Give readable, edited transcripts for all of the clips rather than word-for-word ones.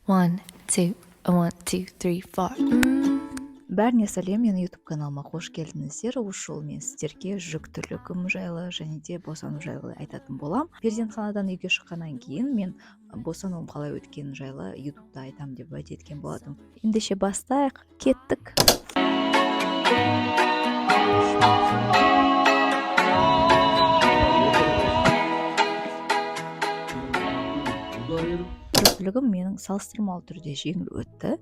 One, two, 4. Бәріне сәлем, менің YouTube каналыма қош келдіңіздер. Ушул мен сіздерге жүктілігім жайлы және де босану жайлы айтатын болам. Перзентханадан үйге шыққаннан кейін мен босануым қалай өткені жайлы YouTube'да айтам деп уәде еткен болатым. Ендеше бастайық, кеттік. Жүктілігім менің салыстырмалы түрде жеңіл өтті.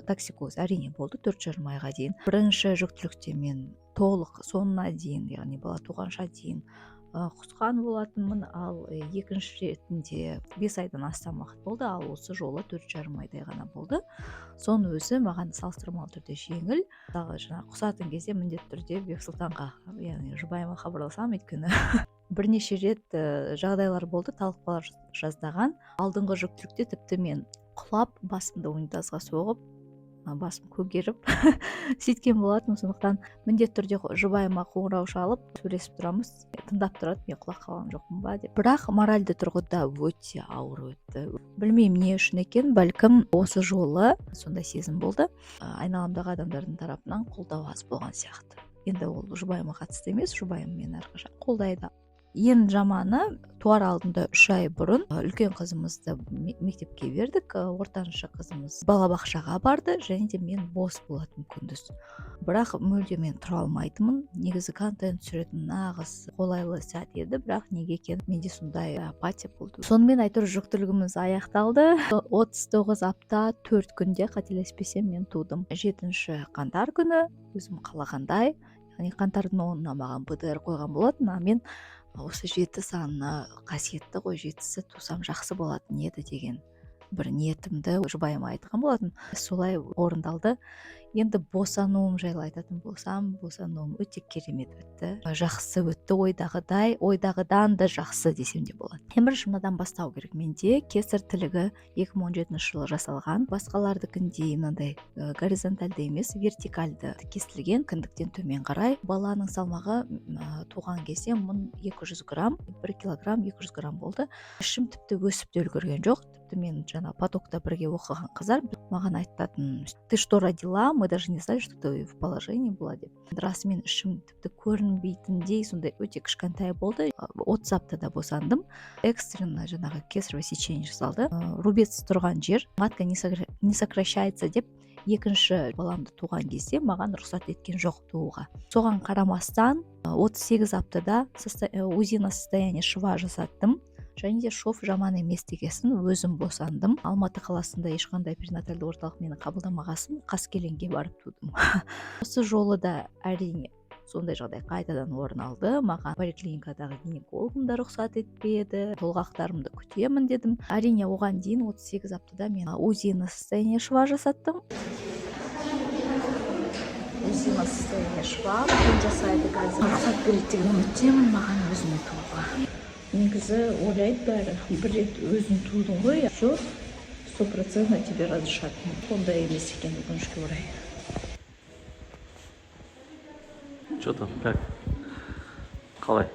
Токсикоз әрине болды 4,5 айға дейін. Бірінші жүктілікте мен толық соңына дейін, яғни бала туғанша дейін құсқан болатынмын, ал екінші ретінде 5 айдан астам уақыт болды, ал осы жолы 4,5 айдай ғана болды. Соның өзі маған салыстырмалы түрде жеңіл. Құсатын кезде міндетті түрде Бексұлтанға, яғни жұбайыма хабарласам, өйткені бірнеше рет жағдайлар болды, талқылар жаздаған. Алдыңғы жүктілікте тіпті мен құлап, басымды унитазға соғып, басым көгеріп сөйткен болатын. Сондықтан міндетті түрде жұбайыма қоңырау шалып сөйлесіп тұрамыз, тыңдап тұрады, мен құлап қалған жоқпын ба деп. Бірақ моральды тұрғыда өте ауыр өтті. Білмеймін не үшін екен, бәлкім осы жолы сондай сезім болды. Айналамдағы адамдардың тарапынан қолдау аз болған сияқты. Енді ол жұбайыма қатысты емес, жұбайым мені әрқашан қолдайды. Ең жаманы, туар алдында 3 ай бұрын үлкен қызымызды мектепке бердік, ортаншы қызымыз балабақшаға барды, және де мен бос болатын күндіз. Бірақ мүлде мен тұра алмайтынмын. Негізі контент түсіретін нағыз қолайлы сәт еді, бірақ неге екен менде сондай апатия болды. Сонымен әйтеуір жүктілігіміз аяқталды. 39 апта 4 күнде қателеспесем мен тудым. 7 қаңтар күні өзім қалағандай, яғни қаңтардың 10-ына маған ПТР қойған болатын, мен осы 7 санына қасиетті ғой, 7-сі тусам жақсы болатын еді деген бір ниетімді жұбайыма айтқан болатын. Солай орындалды. Енді босануым жайлы айтатын болсам, босануым өте керемет өтті. Жақсы өтті, ойдағыдан да жақсы десем де болады. Бірінші мынадан бастау керек. Менде кесар тілігі 2017 жылы жасалған. Басқалардыкіндей мынандай горизонтальды емес, вертикальды кесілген, кіндіктен төмен қарай. Баланың салмағы туған кезде 1200 грамм, 1 килограмм 200 грамм болды. Ішім тіпті өсіп те үлгерген жоқ. Тіпті мен жаңа потокта бірге оқыған қыздар маған айтатын: "Ты что родила? Мы даже не знали, что ты в положении была" деп. Расымен ішім тіпті көрінбейтіндей сондай өте кішкентай болды. 30 аптада босандым. Экстренно жаңағы кесарево сечение жасалды. Рубец тұрған жер, матка не сокращается деп, екінші баламды туған кезде маған рұқсат еткен жоқ тууға. Соған қарамастан 38 аптада УЗИ на состояние шва жасаттым. Және де шов жаман емес дегесін өзім босандым. Алматы қаласында ешқандай перинатальды орталық мені қабылдамағасын, Қаскелеңге барып тудым. Осы жолы да әрине сондай жағдай қайтадан орын алды. Маған поликлиникадағы гинекологым да рұқсат етпеді. Толғақтарымды күтемін дедім. Әрине оған дейін 38 аптада мен УЗИ на состояние шва жасаттым. УЗИ на состояние шва жасайды қазір. Рұқсат береді деген үміттемін маған өзіме тууға. Негізі ойлайды бәрі, бір рет өзің тудың ғой, все, 100% тебе разрешат. Ондай емес екен өкінішке орай. Что там, как? Қалай?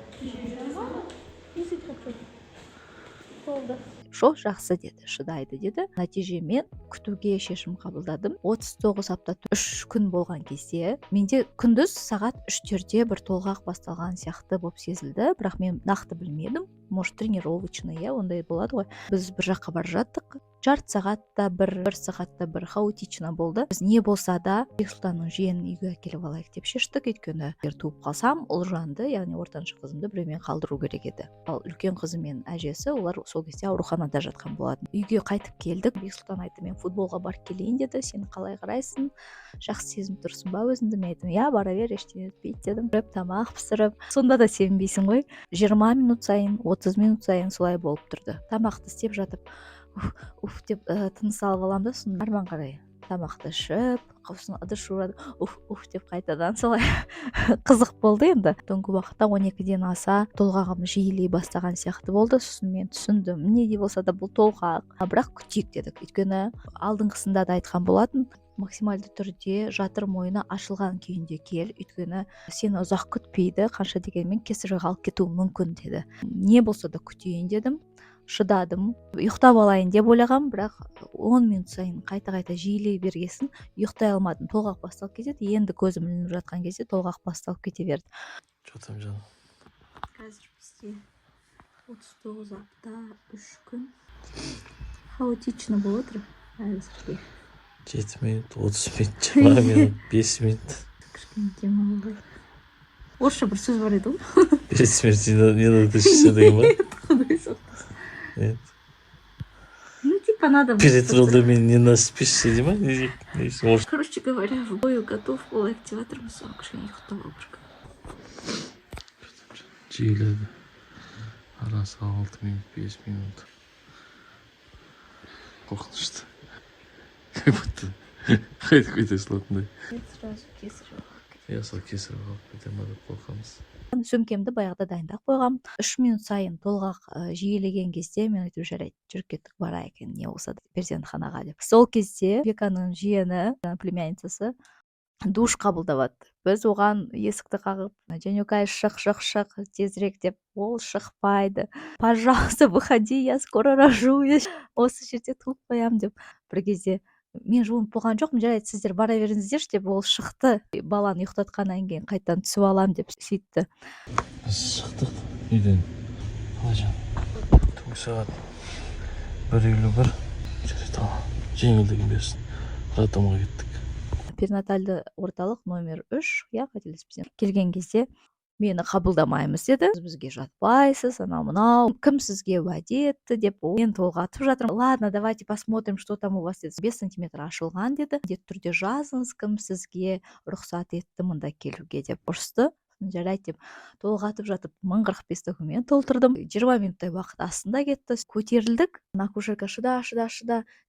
Шо жақсы деді, шыдайды деді. Нәтижемен күтуге шешім қабылдадым. 39 апта 3 күн болған кезде менде күндіз сағат 3-терде бір толғақ басталған сияқты болып сезілді, бірақ мен нақты білмедім. Может, тренировочный, ондай болады ғой. Біз бір жаққа бара жаттық. Жарты сағатта бір сағатта бір хаотично болды. Біз не болса да Бексұлтанның жиенін үйге әкеліп алайық деп шештік, өйткені егер туып қалсам, ұлжанды, яғни ортаншы қызымды біреумен қалдыру керек еді. Ал үлкен қызым мен әжесі, олар сол кезде ауруханада жатқан болатын. Үйге қайтып келдік. Бексұлтан айтты: "Мен футболға барып келейін" деді. "Сен қалай қарайсың? Жақсы сезім тұрсың ба өзіңді?" Мен айттым: "Я, бара бер, ештеңе етпейді" дедім. Тамақ пісіріп, сонда да сенбейсің ғой. 20 минут сайын, 30 минут сайын солай болып тұрды. Тамақты істеп жатып, уф деп тыныс алып аламын да, сосын әрмен қарай тамақты ішіп, сосын ыдыс жуады, уф деп қайтадан солай қызық болды. Енді түнгі уақытта 12-ден аса толғағым жиілей бастаған сияқты болды. Сосын мен түсіндім, не де болса да бұл толғақ, бірақ күтейік дедік. Өйткені алдыңғысында да айтқан болатын, максималды түрде жатыр мойны ашылған күйінде кел, өйткені сені ұзақ күтпейді, қанша дегенмен кесарево алып кетуі мүмкін деді. Не болса да күтейін дедім. шыдадым. Ұйықтап алайын деп ойлағам, бірақ 10 минут сайын қайта жиілей бергесін ұйықтай алмадым. Толғақ басталып кетеді. Енді көзім ілініп жатқан кезде толғақ басталып кете берді. Что там, Жан? Қазір бізде 39 апта 3 күн хаотично болып отыр әзірге. 7 минут, 30 минут, 20 минут, 5 минут. Кішкене демалып. Орысша бір сөз бар еді ғой. Перед смертью не надо все деген ба? Құдай сақтасын. Нет. Ну, типа надо... Перед родами не наспишься, дей ма? Может, Короче говоря, в бою готов ол активаторымыз соған кішкене ұйықтауға бір. жиіледі. Арасы 6 минут, 5 минут. Қорқынышты. Как будто қайта слотындай. Сразу кесір Я сол кесір қалып кетем ма деп қорқамыз. сөмкемді баяғыда дайындап қойғам. 3 минут сайын толғақ жиілеген кезде мен айтып жарайды, жүріп кеттік барайық екен, не болса да перзентханаға деп. Сол кезде Беканың жиені, племянницасы, душ қабылдавады. Біз оған есікті қағып, Жанюкай шық тезірек деп, ол шықпайды. Пожалуйста, выходи, я скоро рожу, осы жерде туып қоям деп. Бір кезде мен жуынып болған жоқпын, жарайды, сіздер бара беріңіздерші деп, ол шықты. Баланы ұйықтатқаннан кейін қайтадан түсіп алам деп сөйтті. Біз шықтық үйден. Қалай Жан? Түнгі сағат 1:51. Жарайды, жеңілдігін берсін. Роддомға кеттік. Перинатальды орталық номер 3, я қателеспесем. Келген кезде мені қабылдамаймыз деді. Бізге жатпайсыз, анау мынау. Кім сізге уәде етті деп, мен толғатып жатырмын. Ладно, давайте посмотрим, что там у вас деді. 5 сантиметр ашылған деді. Міндетті түрде жазыңыз, кім сізге рұқсат етті мұнда келуге деп ұрысты. Жарайды деп толғатып жатып 1045 документ толтырдым. 20 минуттай уақыт астында кетті. Көтерілдік. Акушерка шыда.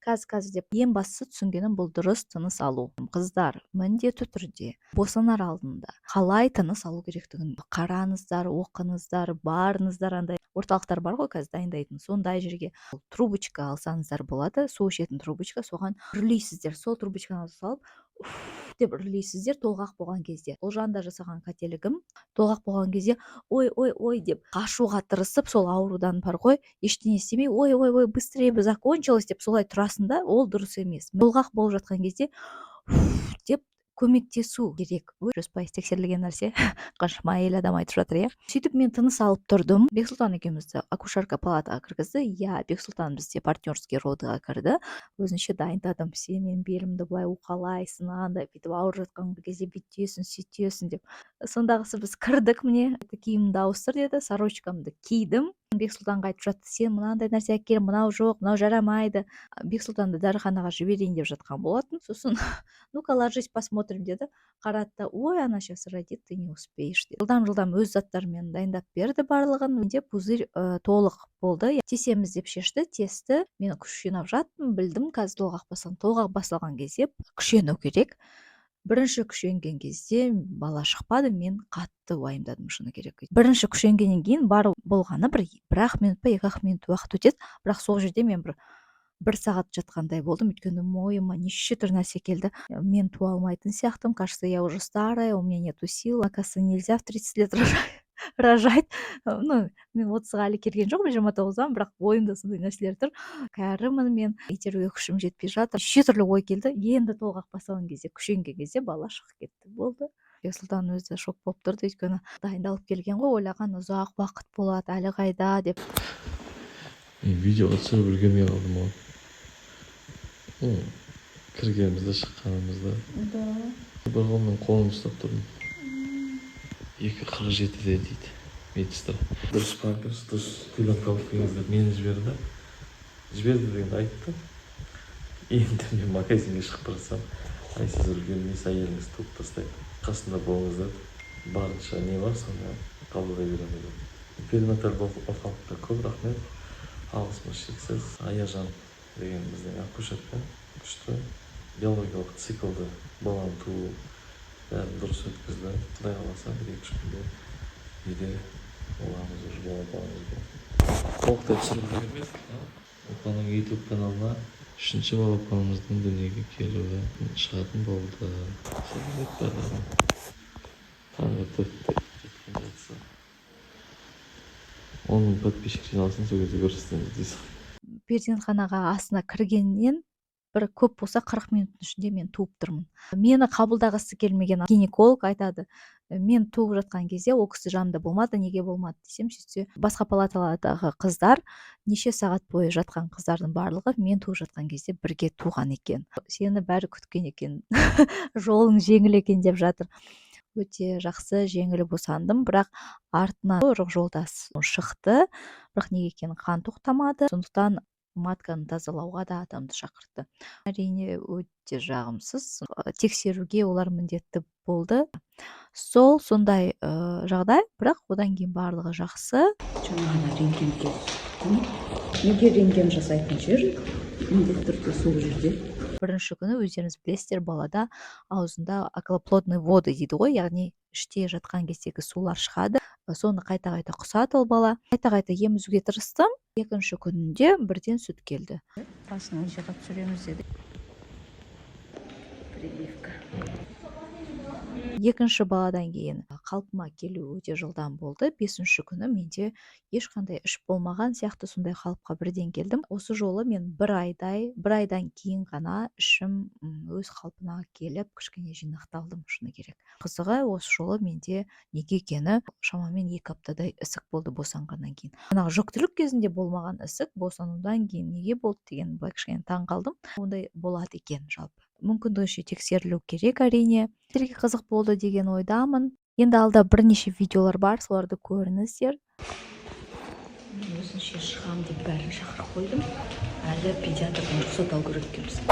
Қазір деп. Ең бастысы түсінгенім бұл дұрыс тыныс алу. Қыздар міндетті түрде босанар алдында қалай тыныс алу керектігін қараңыздар, оқыңыздар, барыңыздар. Андай орталықтар бар ғой қазір дайындайтын. Сондай жерге трубочка алсаңыздар болады. Су ішетін трубочка, соған үрлейсіздер. Сол трубочканы салып деп үрлейсіздер толғақ болған кезде. Ол жанда жасаған қателігім. Толғақ болған кезде ой деп қашуға тырысып, сол аурудан бар ғой, ештеңе істемей, ой, быстрее бы закончилось деп солай тұрасында, ол дұрыс емес. Толғақ болып жатқан кезде деп көмектесу керек. 100% тексерілген нәрсе. Қаншама әйел адам айтып жатыр, Сөйтіп мен тыныс алып тұрдым. Бексұлтан екеумізді акушерка палатаға кіргізді. Бексұлтан бізде партнерский родыға кірді. Өзінше дайындадым. Сен белімді былай уқалайсың, андай бүйтіп ауырып жатқан кезде бүйтесің, сөйтесің деп. Сондағысы біз кірдік, міне киімімді ауыстыр деді. Сорочкамды кидім. Бексұлтанға айтып жатты, сен мынандай нәрсе әкел, мынау жоқ, мынау жарамайды. Бексұлтанды дәріханаға жіберейін деп жатқан болатын. Сосын ну-ка ложись, посмотрим деді. Қаратта, ой, она сейчас родит, ты не успеешь деді. Жылдам өз заттарымен дайындап берді барлығын. Менде пузырь толық болды. Тесеміз деп шешті. Тесті. Мен күш жинап жаттым, білдім, қазір толғақ басталған кезде күшену керек. Бірінші күшенген кезде бала шықпады, мен қатты уайымдадым, шыны керек. Бірінші күшенгеннен кейін бар болғаны бір-ақ минут па 2 минут уақыт өтеді. Бірақ сол жерде мен бір сағат жатқандай болдым, өйткені мойыма неше түрлі нәрсе келді. Мен туа алмайтын сияқтым, кажется, я уже старая, у меня нету сил, оказывается, нельзя в 30 лет рожать. Ну, мен 30-ға әлі келген жоқпын, 29-дан, бірақ ойымда сондай нәрселер тұр. Кәрімін мен, итеруге күшім жетпей жатыр. Неше түрлі ой келді. Енді толғақ басталған кезде, күшенген кезде бала шығып кетті, болды. Бексұлтан өзі шок болып тұрды, өйткені дайындалып келген ғой, ойлаған ұзақ уақыт болады, әлі қайда деп. Видеоға түсіріп үлгермей қалдым ғой. Кіргенімізді, шыққанымызды. Бір қолмен қолымды ұстап тұрдым. 2:47 дейді медсестра. Дұрыс памперс, дұрыс пеленка алып келіңіздер, мені жіберді дегенді айтты. Енді мен магазинге шығып тұрсам, сіз үлгермейсіз, әйеліңіз туып тастайды. Қасында болыңыздар, барынша не бар, соны қабылдай беремін. Перинатальды орталыққа көп рахмет. Алғысымыз шексіз. Аяжан деген біздің акушерка күшті. Биологиялық циклды баланы туу бәрін дұрыс өткізді. Құдай қаласа, 1-2 күнде үйде оламыз уже балапанымызды. Толықтай түсіріп үлгермедік. Опаның YouTube каналына 3-ші балапанымыздың дүниеге келуі шығатын болды. Сәлемет барлығын. Таңғы 4-те жеткен жатса. 10 000 подписчик жиналсын, сол кезде көрсетеміз дейсің. Перзентханаға астына кіргеннен бір көп болса 40 минуттың ішінде мен туып тұрмын. Мені қабылдағысы келмеген гинеколог айтады, мен туып жатқан кезде ол кісі жанымда болмады, неге болмады десем, сөйтсе басқа палаталардағы қыздар, неше сағат бойы жатқан қыздардың барлығы мен туып жатқан кезде бірге туған екен. Сені бәрі күткен екен, жолың жеңіл екен деп жатыр. Өте жақсы, жеңіл босандым, бірақ артынан ұрық жолдас шықты, бірақ неге екенін қан тоқтамады, сондықтан матканы тазалауға да адамды шақыртты. Әрине өте жағымсыз. Тексеруге олар міндетті болды. Сондай жағдай, бірақ одан кейін барлығы жақсы. Жаңа ғана рентген келді. Неге рентген жасайтын жер? Міндетті түрде сол жерде. Бірінші күні өздеріңіз білесіздер, балада аузында околоплодный воды дейді ғой, яғни іште жатқан кездегі сулар шығады. Соны қайта-қайта құсады ол бала. Қайта-қайта емізуге тырыстым. Екінші күнінде бірден сүт келді. Басын жиғап түсіреміз деді. Прививка. Екінші баладан кейін қалпыма келу өте жылдам болды. 5-ші күні менде ешқандай іш болмаған сияқты сондай қалыпқа бірден келдім. Осы жолы мен бір айдан кейін ғана ішім өз қалпына келіп, кішкене жинақталдым, шыны керек. Қызығы, осы жолы менде неге екені шамамен 2 аптадай ісік болды босанғаннан кейін. Жүктілік кезінде болмаған ісік босанудан кейін неге болды деген былай кішкене таң қалдым. Ондай болады екен жалпы. Мүмкіндігінше тексерілу керек, әрине. Сіздерге қызық болды деген ойдамын. Енді алда бірнеше видеолар бар, соларды көріңіздер. Мен өзінше шығам деп бәрін шақырып қойдым. Әлі педиатрдан рұқсат алу керек екенбіз.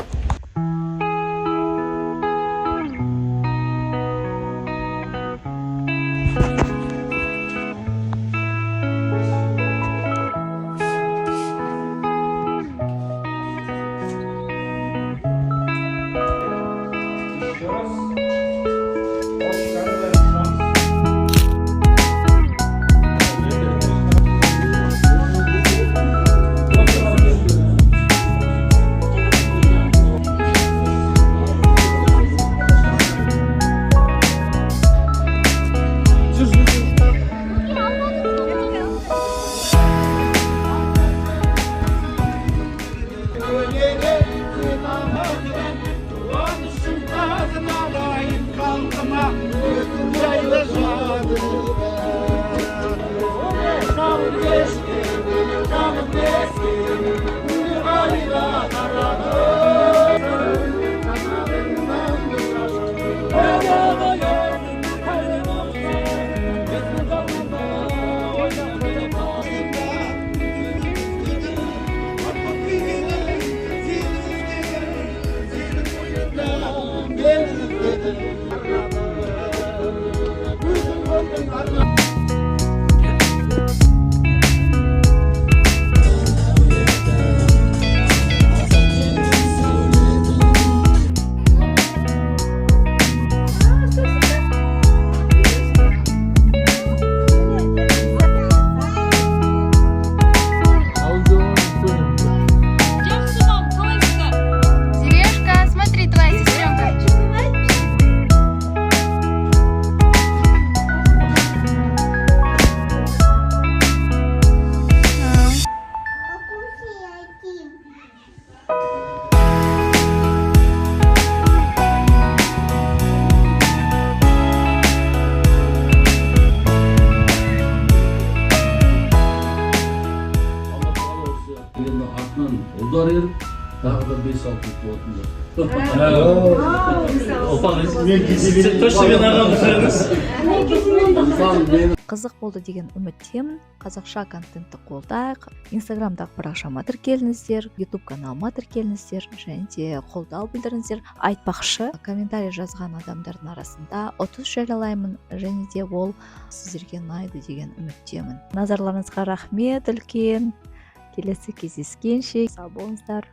Ular yerip daha da 5-6 болатындар. Қызық болды деген үміттемін. Қазақша контентті қолдайық. Инстаграмдағы парақшама тіркеліңіздер, YouTube каналыма тіркеліңіздер және де қолдау білдіріңіздер. Айтпақшы, комментарий жазған адамдардың арасында 30 жариялаймын және де ол сіздерге ұнайды деген үміттемін. Назарларыңызға рахмет үлкен. Келесі кездескенше сау болыңыздар.